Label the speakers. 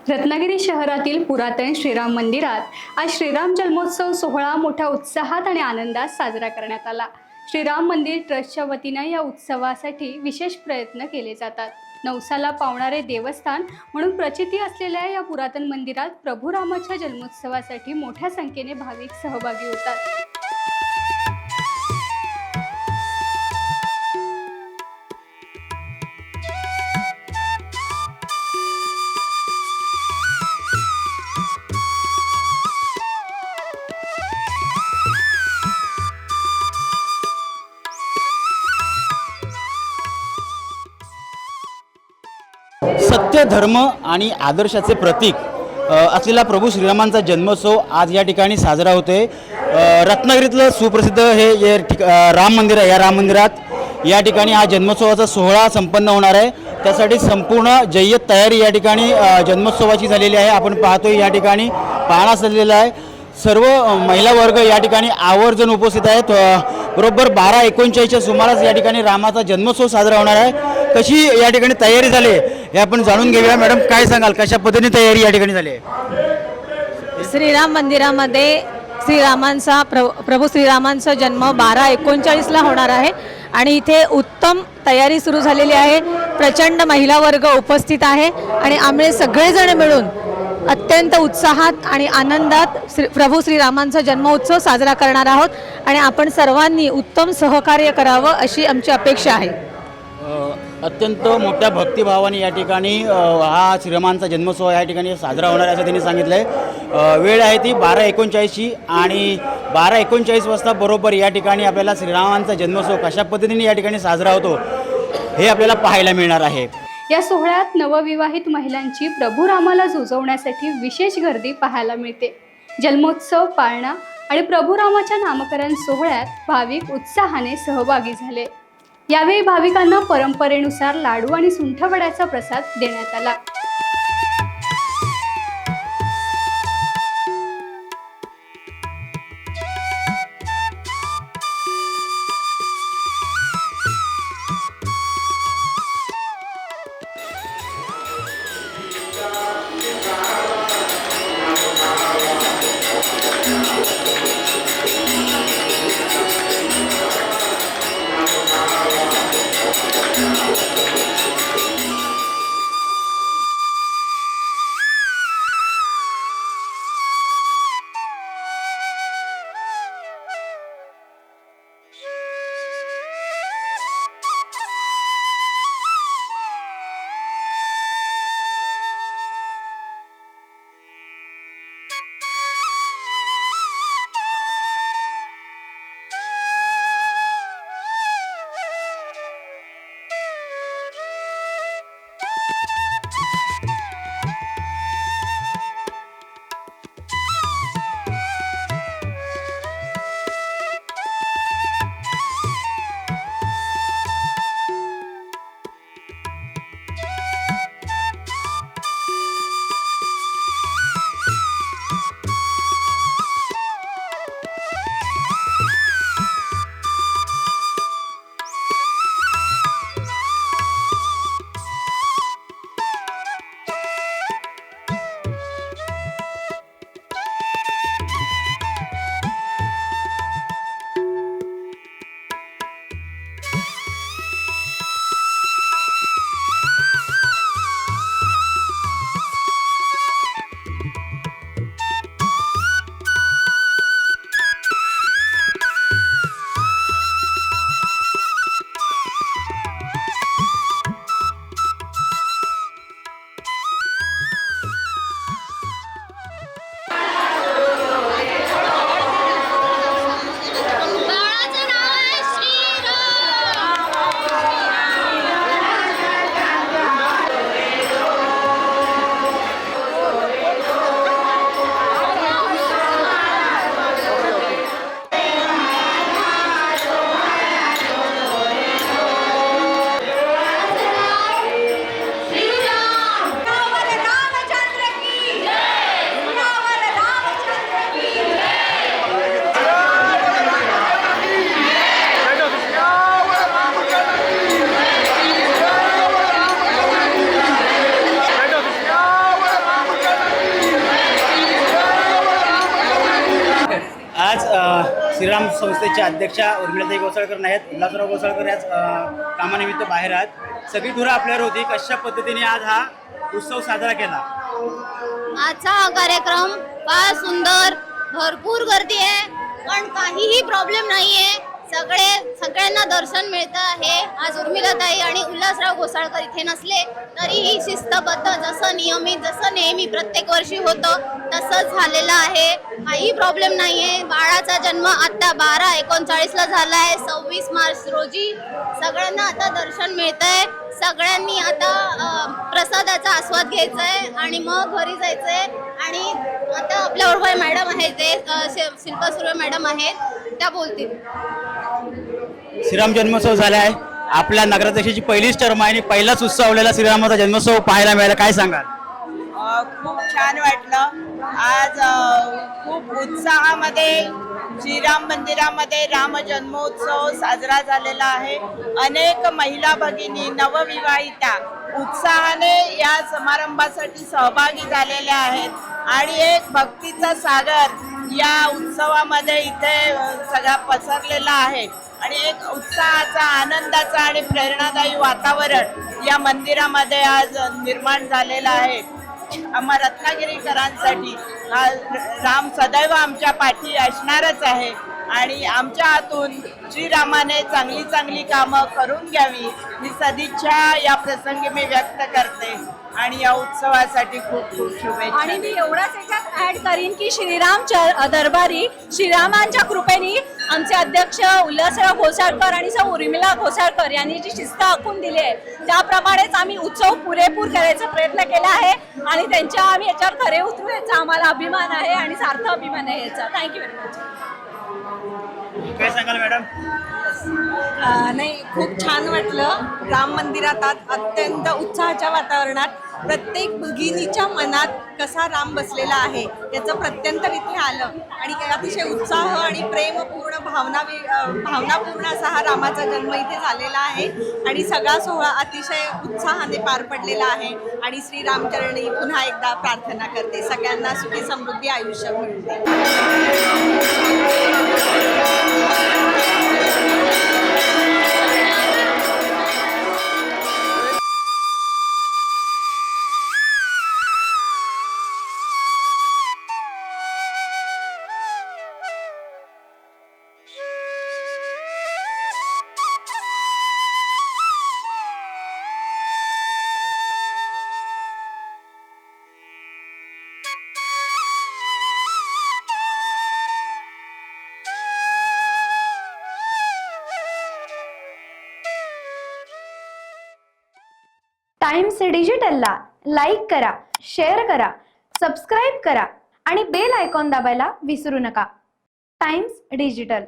Speaker 1: रत्नागिरी शहरातील पुरातन श्रीराम मंदिरात आज श्रीराम जन्मोत्सव सोहळा मोठ्या उत्साहात आणि आनंदात साजरा करण्यात आला। श्रीराम मंदिर ट्रस्टच्या वतीने या उत्सवासाठी विशेष प्रयत्न केले जातात। नवसाला पावणारे देवस्थान म्हणून प्रचिती असलेल्या या पुरातन मंदिरात प्रभू रामाच्या जन्मोत्सवासाठी मोठ्या संख्येने भाविक सहभागी होतात।
Speaker 2: सत्य, धर्म आणि आदर्शाचे प्रतीक असलेला प्रभू श्रीरामांचा जन्मोत्सव आज या ठिकाणी साजरा होतोय। रत्नागिरीतलं सुप्रसिद्ध हे राम मंदिर आहे। या राम मंदिरात या ठिकाणी हा जन्मोत्सवाचा सोहळा संपन्न होणार आहे। त्यासाठी संपूर्ण जय्यत तयारी या ठिकाणी जन्मोत्सवाची झालेली आहे। आपण पाहतोय या ठिकाणी पाळणा सजलेला आहे। सर्व महिला वर्ग या ठिकाणी आवर्जून उपस्थित आहेत। बरोबर 12:39च्या सुमारास या ठिकाणी रामाचा जन्मोत्सव साजरा होणार आहे। कशी या ठिकाणी तयारी झाली हे आपण जाणून घेऊया। मॅडम, काय सांगाल, कशा पद्धतीने तयारी या ठिकाणी झाली आहे?
Speaker 3: श्रीराम मंदिरामध्ये श्रीरामांचा प्रभू श्रीरामांचा जन्म 12:39ला होणार आहे आणि इथे उत्तम तयारी सुरू झालेली आहे। प्रचंड महिला वर्ग उपस्थित आहे आणि आम्ही सगळेजण मिळून अत्यंत उत्साहात आणि आनंदात प्रभू श्रीरामांचा जन्मोत्सव साजरा करणार आहोत आणि आपण सर्वांनी उत्तम सहकार्य करावं अशी आमची अपेक्षा आहे।
Speaker 2: अत्यंत मोठ्या भक्तिभावाने या ठिकाणी हा श्रीरामांचा जन्मोत्सव या ठिकाणी साजरा होणार आहे असं त्यांनी सांगितलं आहे। वेळ आहे ती 12:39ची आणि 12:39 वाजता बरोबर या ठिकाणी आपल्याला श्रीरामांचा जन्मोत्सव कशा पद्धतीने या ठिकाणी साजरा होतो हे आपल्याला पाहायला मिळणार आहे।
Speaker 1: या सोहळ्यात नवविवाहित महिलांची प्रभू रामाला जुजवण्यासाठी विशेष गर्दी पाहायला मिळते। जन्मोत्सव, पाळणा आणि प्रभू रामाच्या नामकरण सोहळ्यात भाविक उत्साहाने सहभागी झाले। यावेळी भाविकांना परंपरेनुसार लाडू आणि सुंठवड्याचा प्रसाद देण्यात आला।
Speaker 2: श्रीराम संस्थेच्या अध्यक्षा उर्मिलाताई गोसाळकर नाही आहेत, उल्हासराव गोसाळकर याच कामानिमित्त बाहेर आहेत. सगळी धुरा आपल्यावर होती. कशा पद्धतीने आज हा उत्सव साजरा केला?
Speaker 4: आजचा हा कार्यक्रम फार सुंदर, भरपूर गर्दी आहे, पण काहीही प्रॉब्लेम नाहीये. सगळ्यांना दर्शन मिळतं आहे. आज उर्मिलाताई आणि उल्हासराव गोसाळकर इथे नसले तरीही शिस्तबद्ध जसं नियमित जसं नेहमी प्रत्येक वर्षी होतं तसंच झालेलं आहे. काही प्रॉब्लेम नाहीये. बाळाचा जन्म आता 12/39 झाला आहे. 26 मार्च रोजी सगळ्यांना आता दर्शन मिळतंय. सगळ्यांनी आता प्रसादाचा आस्वाद घ्यायचा आहे आणि मग घरी जायचंय. आणि आता आपल्याबरोबर मॅडम आहेत, ते शिल्पा सुर्वे मॅडम आहेत, त्या बोलतील.
Speaker 2: श्रीराम जन्मोत्सव झाला आहे. आपल्या नगराध्यक्षाची पहिलीच टर्म आहे आणि पहिलाच उत्सवलेला श्रीरामाचा जन्मोत्सव पाहायला मिळाला. काय सांगाल?
Speaker 5: खूप छान वाटलं. आज खूप उत्साहामध्ये श्रीराम मंदिरामध्ये राम जन्मोत्सव साजरा झालेला आहे. अनेक महिला भगिनी नवविवाहिता उत्साहाने या समारंभासाठी सहभागी झालेल्या आहेत आणि एक भक्तीचा सागर या उत्सवामध्ये इथे सगळा पसरलेला आहे आणि एक उत्साहाचा, आनंदाचा आणि प्रेरणादायी वातावरण या मंदिरामध्ये आज निर्माण झालेलं आहे. आम्हा रत्नागिरीकरांसाठी हा राम सदैव आमच्या पाठी असणारच आहे आणि आमच्या हातून श्रीरामाने चांगली चांगली कामं करून घ्यावी ही सदिच्छा या प्रसंगी मी व्यक्त करते आणि या उत्सवासाठी खूप खूप शुभेच्छा.
Speaker 3: आणि मी एवढाच याच्यात ऍड करीन की श्रीराम दरबारी श्रीरामांच्या कृपेने आमचे अध्यक्ष उल्हासराव घोसाळकर आणि सौ उर्मिला घोसाळकर यांनी जी शिस्त आखून दिली आहे त्याप्रमाणेच आम्ही उत्सव पुरेपूर करायचा प्रयत्न केला आहे आणि त्यांच्या आम्ही याच्यावर खरे उतरू याचा आम्हाला अभिमान आहे आणि सार्थ अभिमान आहे याचा. Thank you very much.
Speaker 2: काय सांगाल मॅडम?
Speaker 6: नाही, खूप छान वाटलं. राम मंदिरात अत्यंत उत्साहाच्या वातावरणात प्रत्येक भगिनीच्या मनात कसा राम बसलेला आहे याचं प्रत्यंतर इथे आलं आणि अतिशय उत्साह आणि प्रेमपूर्ण भावनापूर्ण असा हा रामाचा जन्म इथे झालेला आहे आणि सगळा सोहळा अतिशय उत्साहाने पार पडलेला आहे आणि श्रीरामचरणी पुन्हा एकदा प्रार्थना करते सगळ्यांना सुखी समृद्धी आयुष्य मिळते.
Speaker 7: टाइम्स डिजिटलला लाईक करा, शेअर करा, सबस्क्राईब करा आणि बेल आयकॉन दाबायला विसरू नका. Times digital.